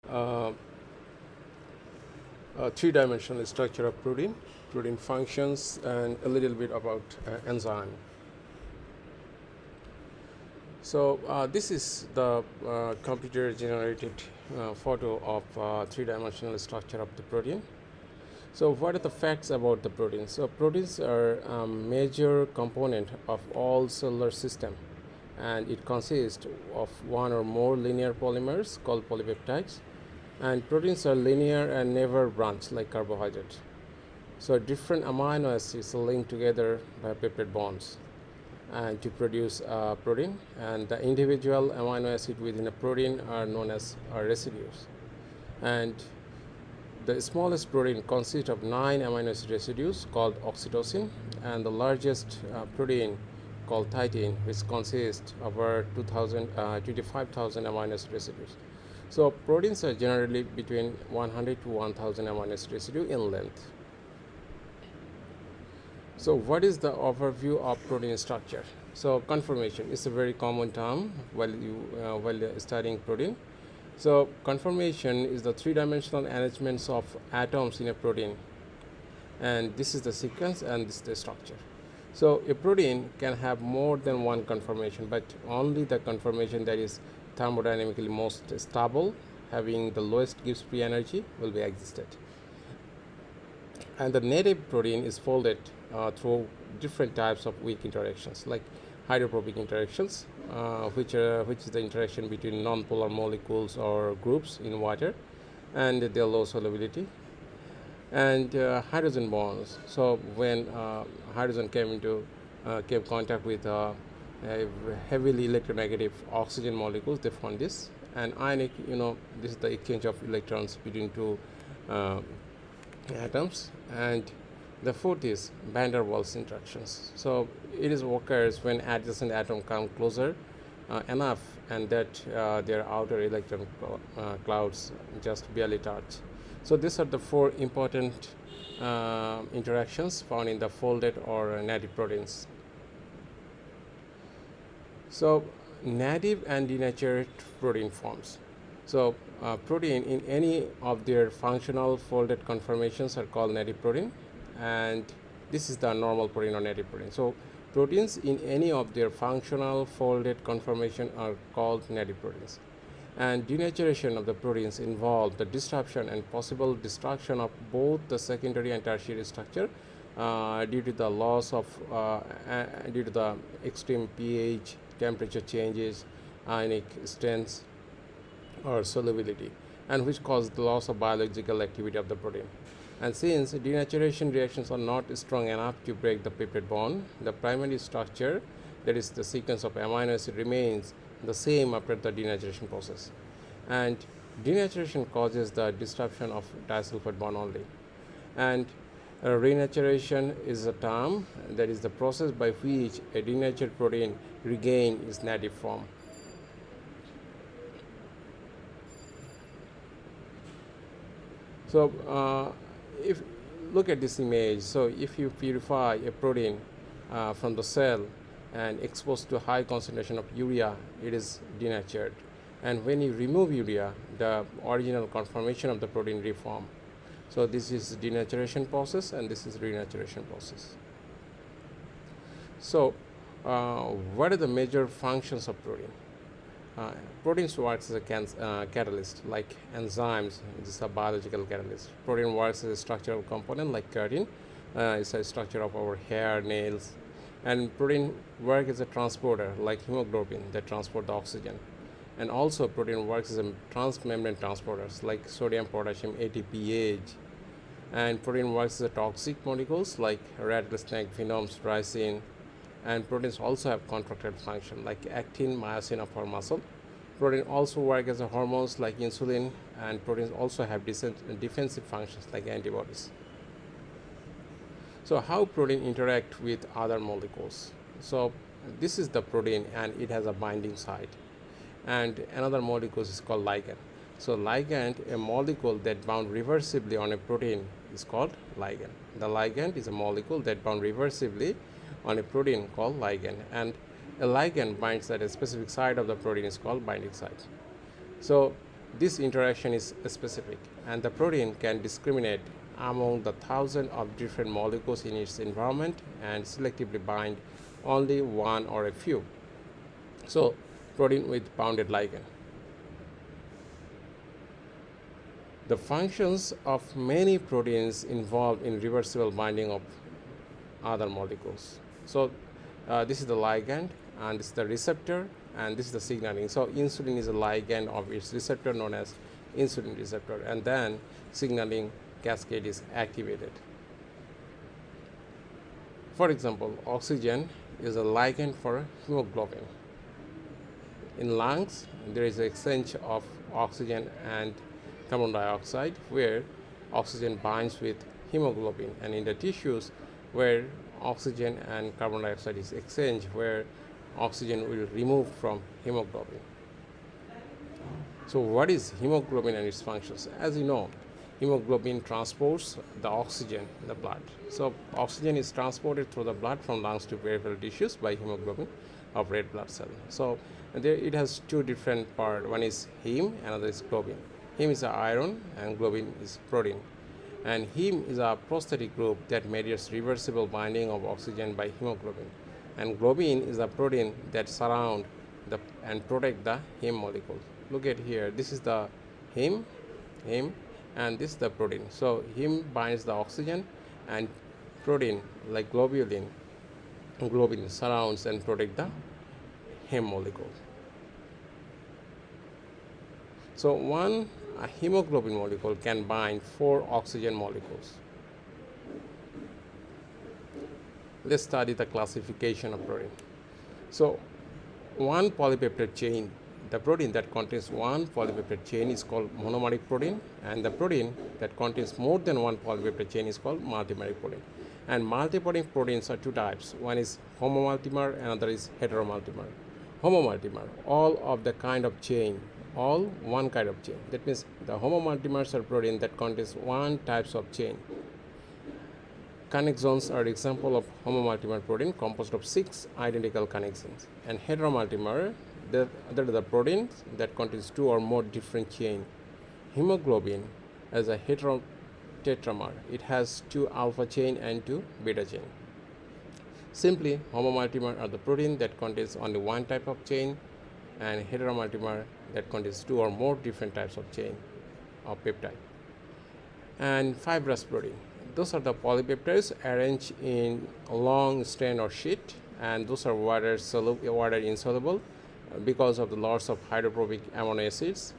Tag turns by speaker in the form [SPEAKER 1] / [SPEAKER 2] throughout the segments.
[SPEAKER 1] uh, a three-dimensional structure of protein, protein functions, and a little bit about enzyme. So this is the computer-generated photo of three-dimensional structure of the protein. So what are the facts about the proteins? So proteins are a major component of all cellular system, and it consists of one or more linear polymers called polypeptides. And proteins are linear and never branch like carbohydrates. So different amino acids are linked together by peptide bonds and to produce a protein, and the individual amino acid within a protein are known as residues. And the smallest protein consists of 9 amino acid residues called oxytocin, and the largest protein called thymine, which consists of over 25,000 amino acid residues. So proteins are generally between 100 to 1000 amino acid residue in length. So what is the overview of protein structure? So conformation is a very common term while studying protein. So conformation is the three-dimensional arrangements of atoms in a protein, and this is the sequence and this is the structure. So a protein can have more than one conformation, but only the conformation that is thermodynamically most stable, having the lowest Gibbs free energy, will be existed. And the native protein is folded through different types of weak interactions, like hydrophobic interactions, which is the interaction between non-polar molecules or groups in water, and their low solubility, and hydrogen bonds. So when hydrogen came contact with heavily electronegative oxygen molecules, they formed this. And ionic, this is the exchange of electrons between two atoms. And the fourth is van der Waals interactions. So it is occurs when adjacent atoms come closer enough, and that their outer electron clouds just barely touch. So these are the four important interactions found in the folded or native proteins. So native and denatured protein forms. So protein in any of their functional folded conformations are called native protein, and this is the normal protein or native protein. So proteins in any of their functional folded conformation are called native proteins. And denaturation of the proteins involve the disruption and possible destruction of both the secondary and tertiary structure due to the loss of due to the extreme pH, temperature changes, ionic strengths, or solubility, and which cause the loss of biological activity of the protein. And since denaturation reactions are not strong enough to break the peptide bond, the primary structure, that is the sequence of amino acid, remains the same after the denaturation process. And denaturation causes the disruption of disulfide bond only. And renaturation is a term, that is the process by which a denatured protein regains its native form. So if look at this image, so if you purify a protein from the cell and expose to high concentration of urea, it is denatured. And when you remove urea, the original conformation of the protein reform. So this is denaturation process, and this is renaturation process. So what are the major functions of protein? Proteins works as a catalyst, like enzymes. This is a biological catalyst. Protein works as a structural component, like keratin. It's a structure of our hair, nails. And protein works as a transporter, like hemoglobin, that transport the oxygen. And also protein works as a transmembrane transporters, like sodium, potassium, ATPase. And protein works as a toxic molecules, like rattlesnake venoms, ricin. And proteins also have contractile function, like actin, myosin of our muscle. Protein also work as a hormones, like insulin, and proteins also have defensive functions, like antibodies. So how protein interact with other molecules? So this is the protein, and it has a binding site, and another molecule is called ligand. So ligand, a molecule that bound reversibly on a protein, is called ligand. The ligand is a molecule that bound reversibly on a protein called ligand, and a ligand binds at a specific site of the protein is called binding site. So This interaction is specific, and the protein can discriminate among the thousands of different molecules in its environment and selectively bind only one or a few. So, protein with bounded ligand. The functions of many proteins involved in reversible binding of other molecules. So, this is the ligand, and this is the receptor, and this is the signaling. So, insulin is a ligand of its receptor known as insulin receptor, and then signaling cascade is activated. For example, oxygen is a ligand for hemoglobin. In lungs, there is an exchange of oxygen and carbon dioxide where oxygen binds with hemoglobin, and in the tissues where oxygen and carbon dioxide is exchanged, where oxygen will remove from hemoglobin. So what is hemoglobin and its functions? As you know, hemoglobin transports the oxygen in the blood. So oxygen is transported through the blood from lungs to peripheral tissues by hemoglobin of red blood cell. So there it has two different parts. One is heme, another is globin. Heme is iron and globin is protein. And heme is a prosthetic group that mediates reversible binding of oxygen by hemoglobin. And globin is a protein that surround and protect the heme molecule. Look at here, this is the heme, and this is the protein. So heme binds the oxygen, and protein like globin surrounds and protect the heme molecule. So one hemoglobin molecule can bind 4 oxygen molecules. Let's study the classification of protein. So one polypeptide chain, the protein that contains one polypeptide chain is called monomeric protein, and the protein that contains more than one polypeptide chain is called multimeric protein. And multipeptide proteins are two types. One is homomultimer, another is heteromultimer. Homomultimer, all of the kind of chain, all one kind of chain. That means the homomultimers are protein that contains one types of chain. Connexons are example of homomultimer protein composed of 6 identical connexons. And heteromultimer, they're the proteins that contains 2 or more different chain. Hemoglobin as a heterotetramer, it has 2 alpha chain and 2 beta chain. Simply, homomultimer are the protein that contains only one type of chain, and heteromultimer that contains 2 or more different types of chain of peptide. And fibrous protein, those are the polypeptides arranged in a long strand or sheet, and those are water insoluble because of the loss of hydrophobic amino acids.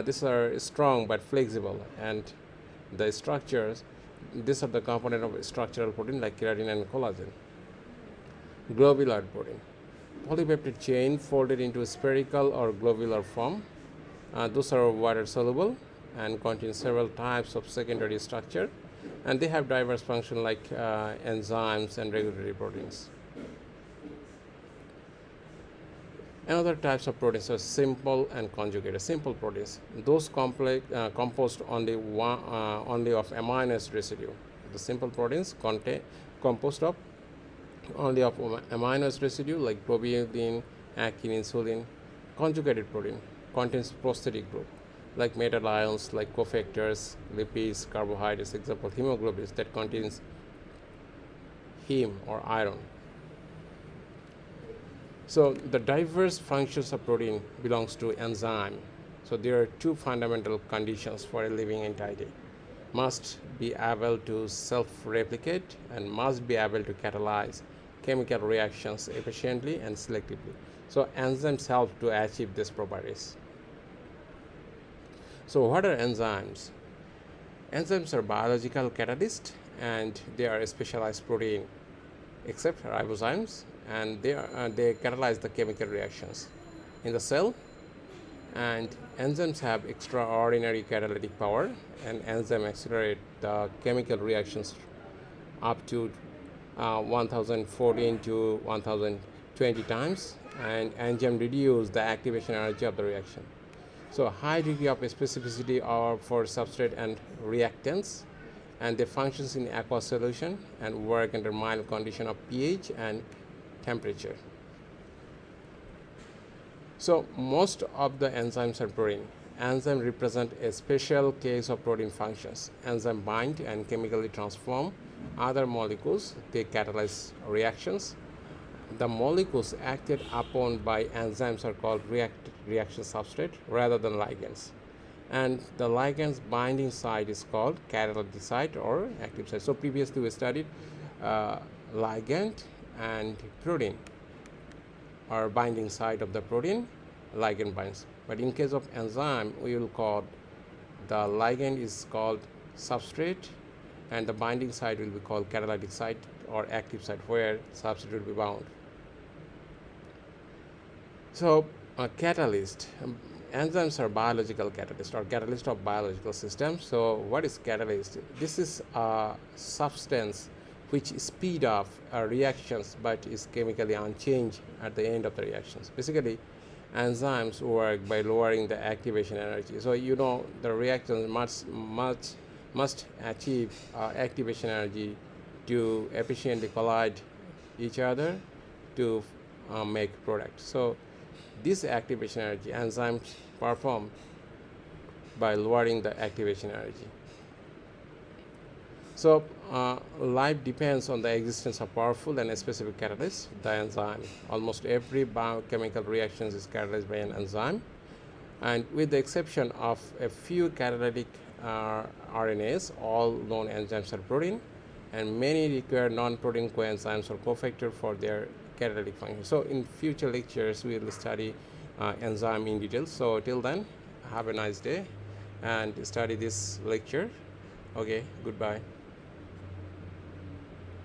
[SPEAKER 1] These are strong but flexible, and the structures, these are the component of structural protein like keratin and collagen. Globular protein, polypeptide chain folded into spherical or globular form. Those are water soluble and contain several types of secondary structure, and they have diverse function like enzymes and regulatory proteins. Another types of proteins are simple and conjugated. Simple proteins, those composed only of amino acid residue. The simple proteins composed of only of amino acid residue like globulin, actin, insulin. Conjugated protein contains prosthetic group like metal ions like cofactors, lipids, carbohydrates. Example, hemoglobins that contains heme or iron. So the diverse functions of protein belongs to enzyme. So there are 2 fundamental conditions for a living entity: must be able to self-replicate and must be able to catalyze chemical reactions efficiently and selectively. So enzymes help to achieve these properties. So what are enzymes? Enzymes are biological catalysts, and they are a specialized protein except ribozymes, and they catalyze the chemical reactions in the cell. And enzymes have extraordinary catalytic power, and enzymes accelerate the chemical reactions up to 1014 to 1020 times, and enzyme reduce the activation energy of the reaction. So high degree of specificity are for substrate and reactants, and they functions in aqueous solution and work under mild condition of pH and temperature. So most of the enzymes are protein, enzyme represent a special case of protein functions. Enzyme bind and chemically transform other molecules. They catalyze reactions. The molecules acted upon by enzymes are called reaction substrate rather than ligands. And the ligand's binding site is called catalytic site or active site. So previously we studied ligand and protein, or binding site of the protein, ligand binds. But in case of enzyme, we will call the ligand is called substrate, and the binding site will be called catalytic site or active site, where substrate will be bound. So a catalyst, enzymes are biological catalyst or catalyst of biological systems. So what is catalyst? This is a substance which speed up reactions but is chemically unchanged at the end of the reactions. Basically, enzymes work by lowering the activation energy. So you know the reactions must achieve activation energy to efficiently collide each other to make product. So this activation energy enzymes perform by lowering the activation energy. So life depends on the existence of powerful and specific catalysts, the enzyme. Almost every biochemical reaction is catalyzed by an enzyme, and with the exception of a few catalytic RNAs, all known enzymes are protein, and many require non-protein coenzymes or cofactors for their catalytic function. So in future lectures we will study enzyme in detail. So till then, have a nice day and study this lecture. Okay, goodbye.